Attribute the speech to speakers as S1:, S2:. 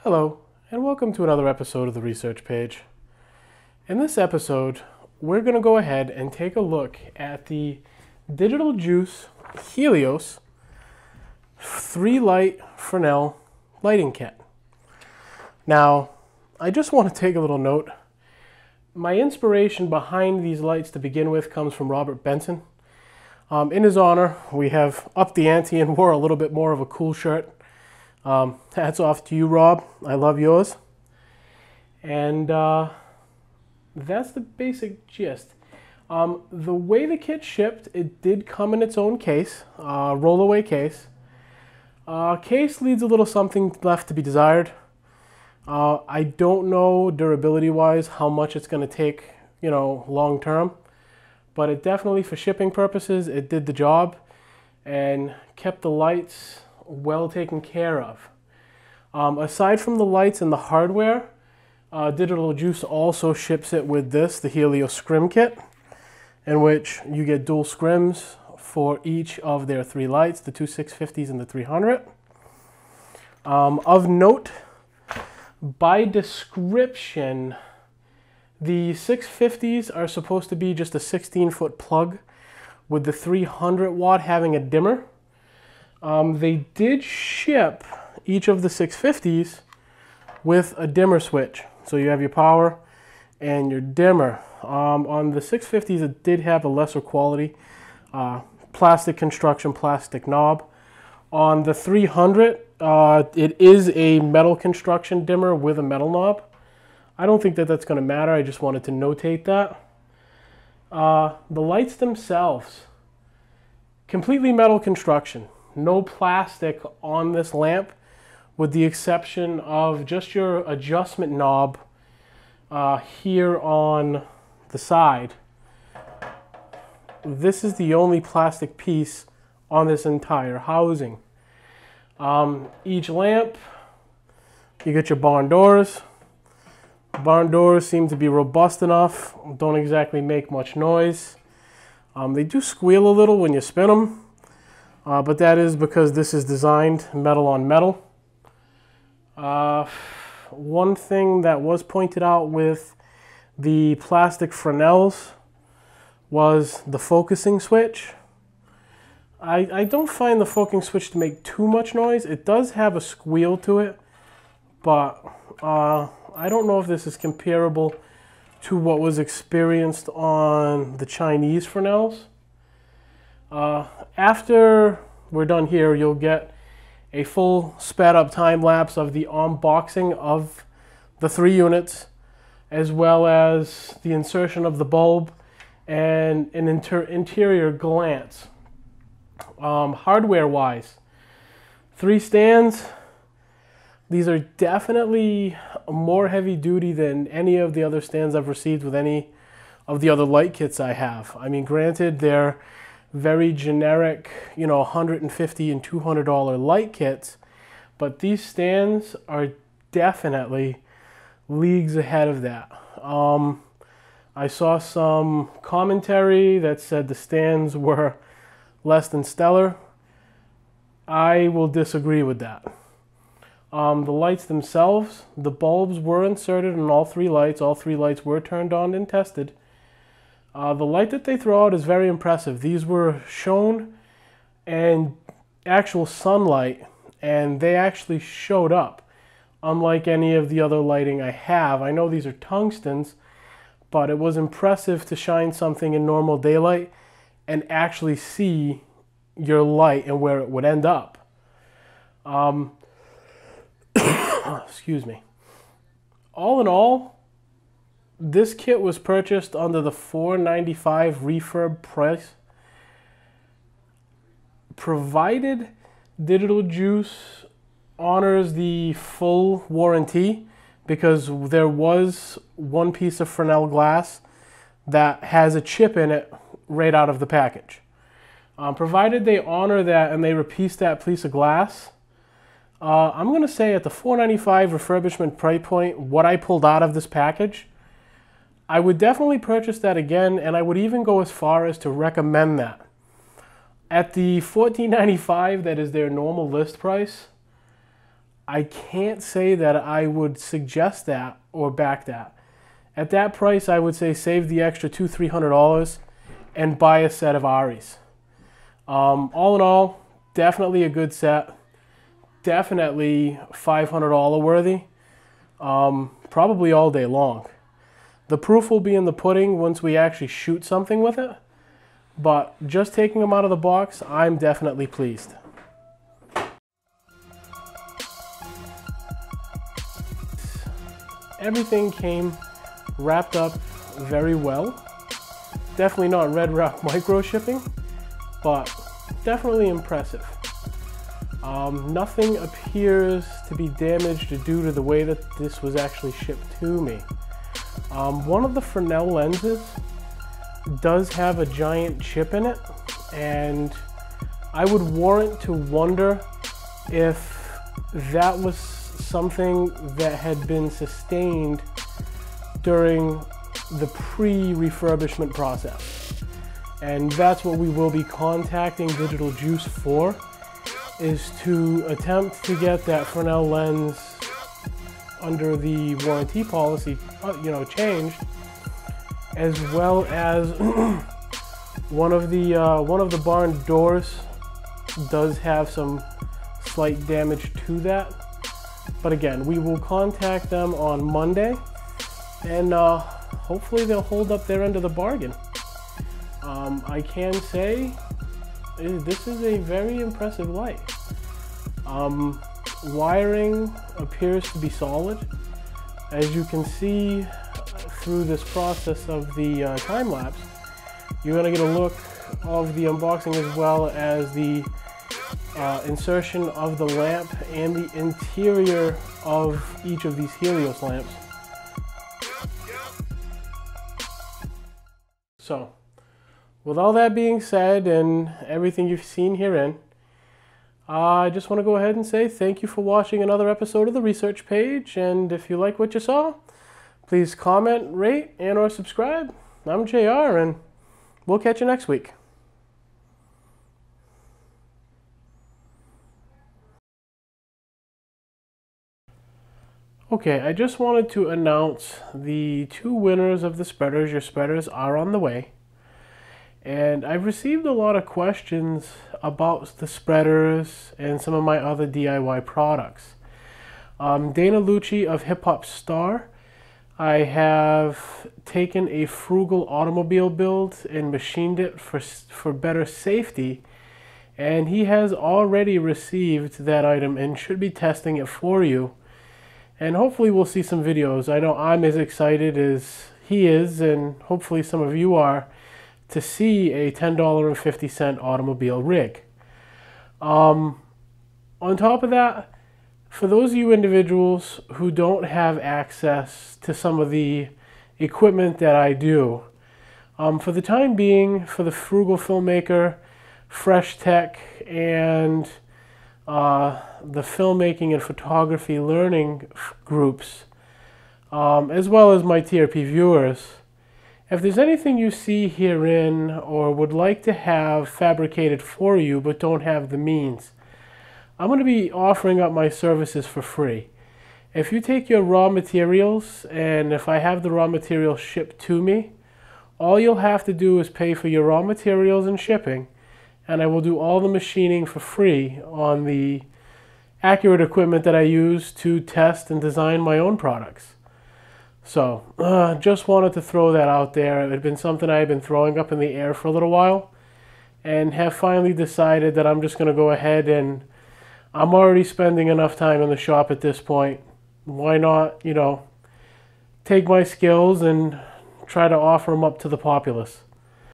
S1: Hello, and welcome to another episode of the Research Page. In this episode, we're going to go ahead and take a look at the Digital Juice Helios 3-light Fresnel lighting kit. Now, I just want to take a little note. My inspiration behind these lights to begin with comes from Robert Benson. In his honor, we have upped the ante and wore a little bit more of a cool shirt. Hats off to you, Rob. I love yours. And that's the basic gist. The way the kit shipped, it did come in its own case, rollaway case. Case leaves a little something left to be desired. I don't know durability-wise how much it's going to take, long term. But it definitely, for shipping purposes, it did the job and kept the lights well taken care of. Aside from the lights and the hardware, Digital Juice also ships it with the Helio Scrim Kit, in which you get dual scrims for each of their 3 lights, the two 650s and the 300. Of note, by description, the 650s are supposed to be just a 16-foot plug, with the 300 watt having a dimmer. They did ship each of the 650s with a dimmer switch. So you have your power and your dimmer. On the 650s, it did have a lesser quality plastic construction, plastic knob. On the 300, it is a metal construction dimmer with a metal knob. I don't think that that's going to matter. I just wanted to notate that. The lights themselves, completely metal construction. No plastic on this lamp, with the exception of just your adjustment knob here on the side. This is the only plastic piece on this entire housing. Each lamp, you get your barn doors. Barn doors seem to be robust enough, don't exactly make much noise. They do squeal a little when you spin them. But that is because this is designed metal on metal. One thing that was pointed out with the plastic Fresnels was the focusing switch. I don't find the focusing switch to make too much noise. It does have a squeal to it, but I don't know if this is comparable to what was experienced on the Chinese Fresnels. After we're done here, you'll get a full sped up time lapse of the unboxing of the 3 units, as well as the insertion of the bulb and an interior glance. Hardware wise, 3 stands. These are definitely more heavy duty than any of the other stands I've received with any of the other light kits I have. I mean, granted, they're very generic, $150 and $200 light kits, but these stands are definitely leagues ahead of that. I saw some commentary that said the stands were less than stellar. I will disagree with that. The lights themselves, the bulbs were inserted in all 3 lights. All 3 lights were turned on and tested. The light that they throw out is very impressive. These were shown in actual sunlight, and they actually showed up, unlike any of the other lighting I have. I know these are tungstens, but it was impressive to shine something in normal daylight and actually see your light and where it would end up. Excuse me. All in all, this kit was purchased under the $495 refurb price. Provided Digital Juice honors the full warranty, because there was one piece of Fresnel glass that has a chip in it right out of the package. Provided they honor that and they repiece that piece of glass, I'm going to say at the $495 refurbishment price point, what I pulled out of this package, I would definitely purchase that again, and I would even go as far as to recommend that. At the $1495, that is their normal list price, I can't say that I would suggest that or back that. At that price, I would say save the extra $200-300 and buy a set of Aries. All in all, definitely a good set. Definitely $500 worthy. Probably all day long. The proof will be in the pudding once we actually shoot something with it. But just taking them out of the box, I'm definitely pleased. Everything came wrapped up very well. Definitely not red wrap micro shipping, but definitely impressive. Nothing appears to be damaged due to the way that this was actually shipped to me. One of the Fresnel lenses does have a giant chip in it, and I would warrant to wonder if that was something that had been sustained during the pre-refurbishment process. And that's what we will be contacting Digital Juice for, is to attempt to get that Fresnel lens under the warranty policy, changed, as well as one of the barn doors does have some slight damage to that. But again, we will contact them on Monday, and hopefully they'll hold up their end of the bargain. I can say this is a very impressive light. Wiring appears to be solid. As you can see through this process of the time lapse, you're going to get a look of the unboxing as well as the insertion of the lamp and the interior of each of these Helios lamps. So, with all that being said and everything you've seen herein, I just want to go ahead and say thank you for watching another episode of the research page, and if you like what you saw, please comment, rate, and or subscribe. I'm JR, and we'll catch you next week. Okay, I just wanted to announce the 2 winners of the spreaders. Your spreaders are on the way. And I've received a lot of questions about the spreaders and some of my other DIY products. Dana Lucci of Hip Hop Star, I have taken a frugal automobile build and machined it for better safety. And he has already received that item and should be testing it for you. And hopefully we'll see some videos. I know I'm as excited as he is, and hopefully some of you are, to see a $10.50 automobile rig. On top of that, for those of you individuals who don't have access to some of the equipment that I do, for the time being, for the Frugal Filmmaker, Fresh Tech, and the filmmaking and photography learning groups, as well as my TRP viewers, if there's anything you see herein or would like to have fabricated for you but don't have the means, I'm going to be offering up my services for free. If you take your raw materials, and if I have the raw materials shipped to me, all you'll have to do is pay for your raw materials and shipping, and I will do all the machining for free on the accurate equipment that I use to test and design my own products. So, just wanted to throw that out there. It had been something I had been throwing up in the air for a little while, and have finally decided that I'm just going to go ahead, and I'm already spending enough time in the shop at this point. Why not, take my skills and try to offer them up to the populace.